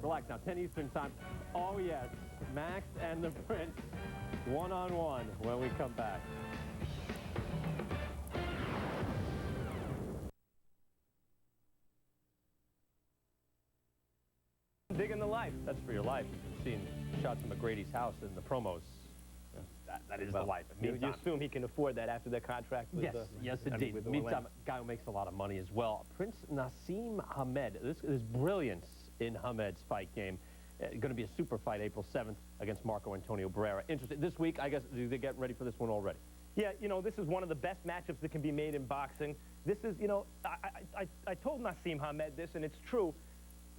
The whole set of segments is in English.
relax now. 10 Eastern time. Oh, yes. Max and the Prince, one-on-one when we come back. Digging the life. That's for your life. You've seen shots of McGrady's house in the promos. That is the life. You assume he can afford that after the contract? With yes, indeed. Meantime, a guy who makes a lot of money as well. Prince Naseem Hamed. This is brilliance in Hamed's fight game. Going to be a super fight April 7th against Marco Antonio Barrera. Interesting. This week, I guess, they're getting ready for this one already. Yeah, you know, this is one of the best matchups that can be made in boxing. This is, you know, I told Naseem Hamed this, and it's true.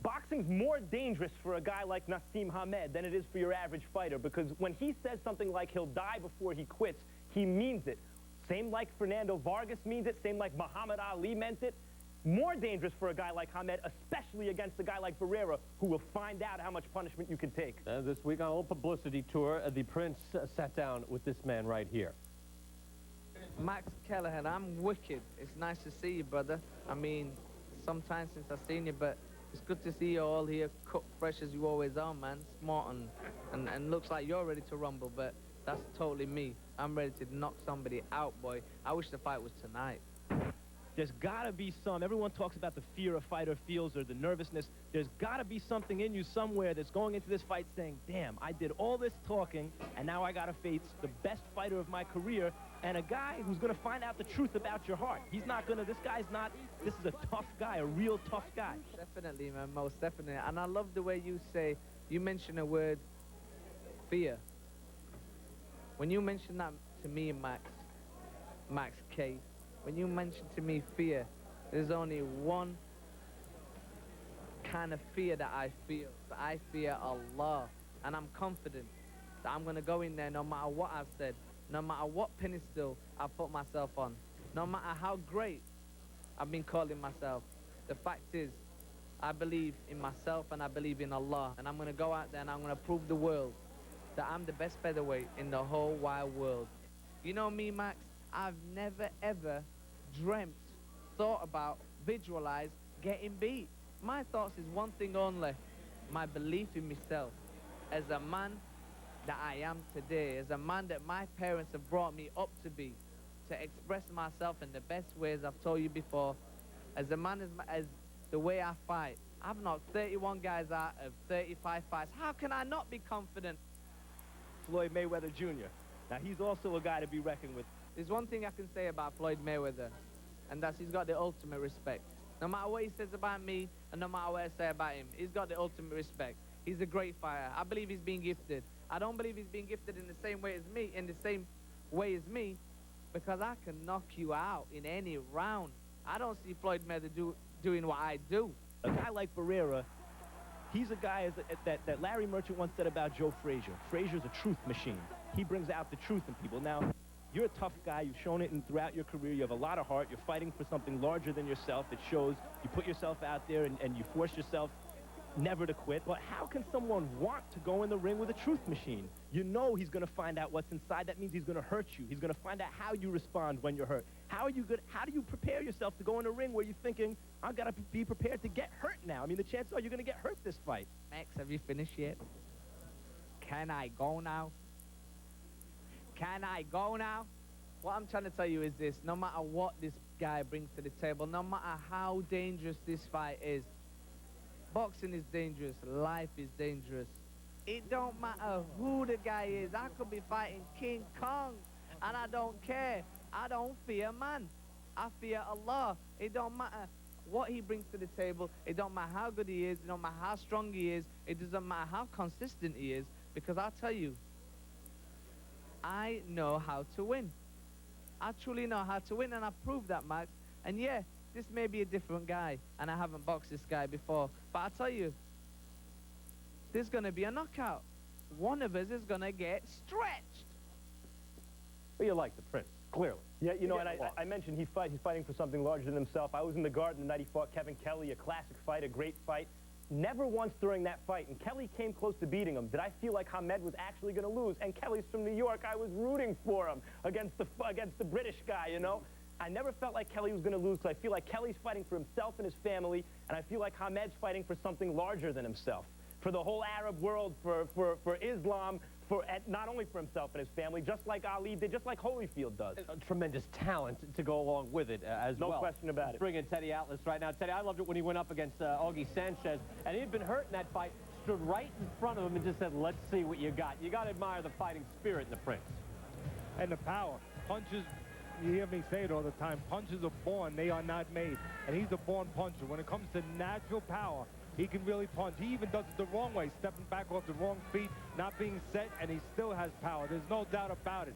Boxing's more dangerous for a guy like Naseem Hamed than it is for your average fighter, because when he says something like he'll die before he quits, he means it. Same like Fernando Vargas means it, same like Muhammad Ali meant it. More dangerous for a guy like Hamed, especially against a guy like Barrera, who will find out how much punishment you can take. This week on a little publicity tour, the Prince sat down with this man right here. Max Kellerman, I'm wicked. It's nice to see you, brother. I mean, some time since I've seen you, but it's good to see you all here, cut fresh as you always are, man. Smart and looks like you're ready to rumble, but that's totally me. I'm ready to knock somebody out, boy. I wish the fight was tonight. There's got to be some. Everyone talks about the fear a fighter feels or the nervousness. There's got to be something in you somewhere that's going into this fight saying, damn, I did all this talking, and now I got to face the best fighter of my career and a guy who's going to find out the truth about your heart. He's not going to, this guy's not, this is a tough guy, a real tough guy. Definitely, man, most definitely. And I love the way you say, you mention a word, fear. When you mention that to me, Max K, when you mention to me fear, there's only one kind of fear that I feel. I fear Allah. And I'm confident that I'm going to go in there no matter what I've said, no matter what pedestal I put myself on, no matter how great I've been calling myself. The fact is, I believe in myself and I believe in Allah. And I'm going to go out there and I'm going to prove the world that I'm the best featherweight in the whole wide world. You know me, Max? I've never, ever dreamt, thought about, visualized getting beat. My thoughts is one thing only, my belief in myself as a man that I am today, as a man that my parents have brought me up to be, to express myself in the best ways I've told you before, as a man, as the way I fight. I've knocked 31 guys out of 35 fights. How can I not be confident? Floyd Mayweather Jr. Now, he's also a guy to be reckoned with. There's one thing I can say about Floyd Mayweather, and that's he's got the ultimate respect. No matter what he says about me, and no matter what I say about him, he's got the ultimate respect. He's a great fighter. I believe he's being gifted. I don't believe he's being gifted in the same way as me, because I can knock you out in any round. I don't see Floyd Mayweather doing what I do. A guy like Barrera, he's a guy that Larry Merchant once said about Joe Frazier. Frazier's a truth machine. He brings out the truth in people. Now, you're a tough guy. You've shown it throughout your career. You have a lot of heart. You're fighting for something larger than yourself. It shows. You put yourself out there and you force yourself never to quit. But how can someone want to go in the ring with a truth machine? You know he's going to find out what's inside. That means he's going to hurt you. He's going to find out how you respond when you're hurt. How do you prepare yourself to go in a ring where you're thinking, I've got to be prepared to get hurt now? I mean, the chances are you're going to get hurt this fight. Max, have you finished yet? Can I go now? Can I go now? What I'm trying to tell you is this. No matter what this guy brings to the table, no matter how dangerous this fight is, boxing is dangerous. Life is dangerous. It don't matter who the guy is. I could be fighting King Kong, and I don't care. I don't fear man. I fear Allah. It don't matter what he brings to the table. It don't matter how good he is. It don't matter how strong he is. It doesn't matter how consistent he is, because I'll tell you, I know how to win. I truly know how to win, and I've proved that, Max. And yeah, this may be a different guy, and I haven't boxed this guy before, but I'll tell you, there's going to be a knockout. One of us is going to get stretched. Well, you like the Prince, clearly. Yeah, you know, and I mentioned he's fighting for something larger than himself. I was in the Garden the night he fought Kevin Kelly, a classic fight, a great fight. Never once during that fight, and Kelly came close to beating him, did I feel like Hamed was actually going to lose. And Kelly's from New York. I was rooting for him against the British guy, you know. I never felt like Kelly was going to lose, because I feel like Kelly's fighting for himself and his family, and I feel like Hamed's fighting for something larger than himself. for the whole Arab world, for Islam, not only for himself and his family, just like Ali did, just like Holyfield does. A tremendous talent to go along with it as well. No question about it. Bring in Teddy Atlas right now. Teddy, I loved it when he went up against Augie Sanchez, and he had been hurt in that fight, stood right in front of him and just said, let's see what you got. You got to admire the fighting spirit in the Prince. And the power. Punches, you hear me say it all the time, punches are born, they are not made. And he's a born puncher. When it comes to natural power, he can really punch. He even does it the wrong way, stepping back off the wrong feet, not being set, and he still has power. There's no doubt about it.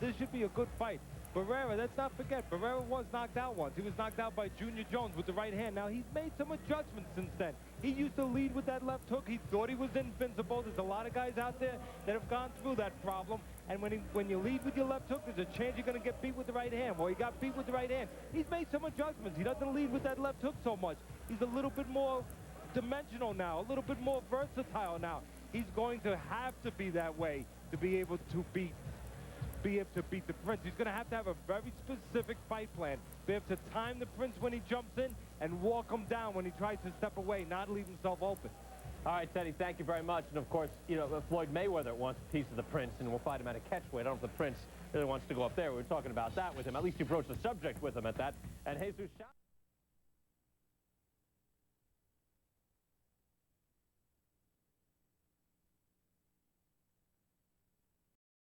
This should be a good fight. Barrera, let's not forget, Barrera was knocked out once. He was knocked out by Junior Jones with the right hand. Now, he's made some adjustments since then. He used to lead with that left hook. He thought he was invincible. There's a lot of guys out there that have gone through that problem. And when you lead with your left hook, there's a chance you're going to get beat with the right hand. Well, he got beat with the right hand. He's made some adjustments. He doesn't lead with that left hook so much. He's a little bit more dimensional now, a little bit more versatile now. He's going to have to be that way to be able to beat the Prince. He's going to have a very specific fight plan. Be able to time the Prince when he jumps in and walk him down when he tries to step away, not leave himself open. All right, Teddy, thank you very much. And, of course, you know, Floyd Mayweather wants a piece of the Prince, and we'll fight him at a catchweight. I don't know if the Prince really wants to go up there. We were talking about that with him. At least you broached the subject with him at that. And Jesus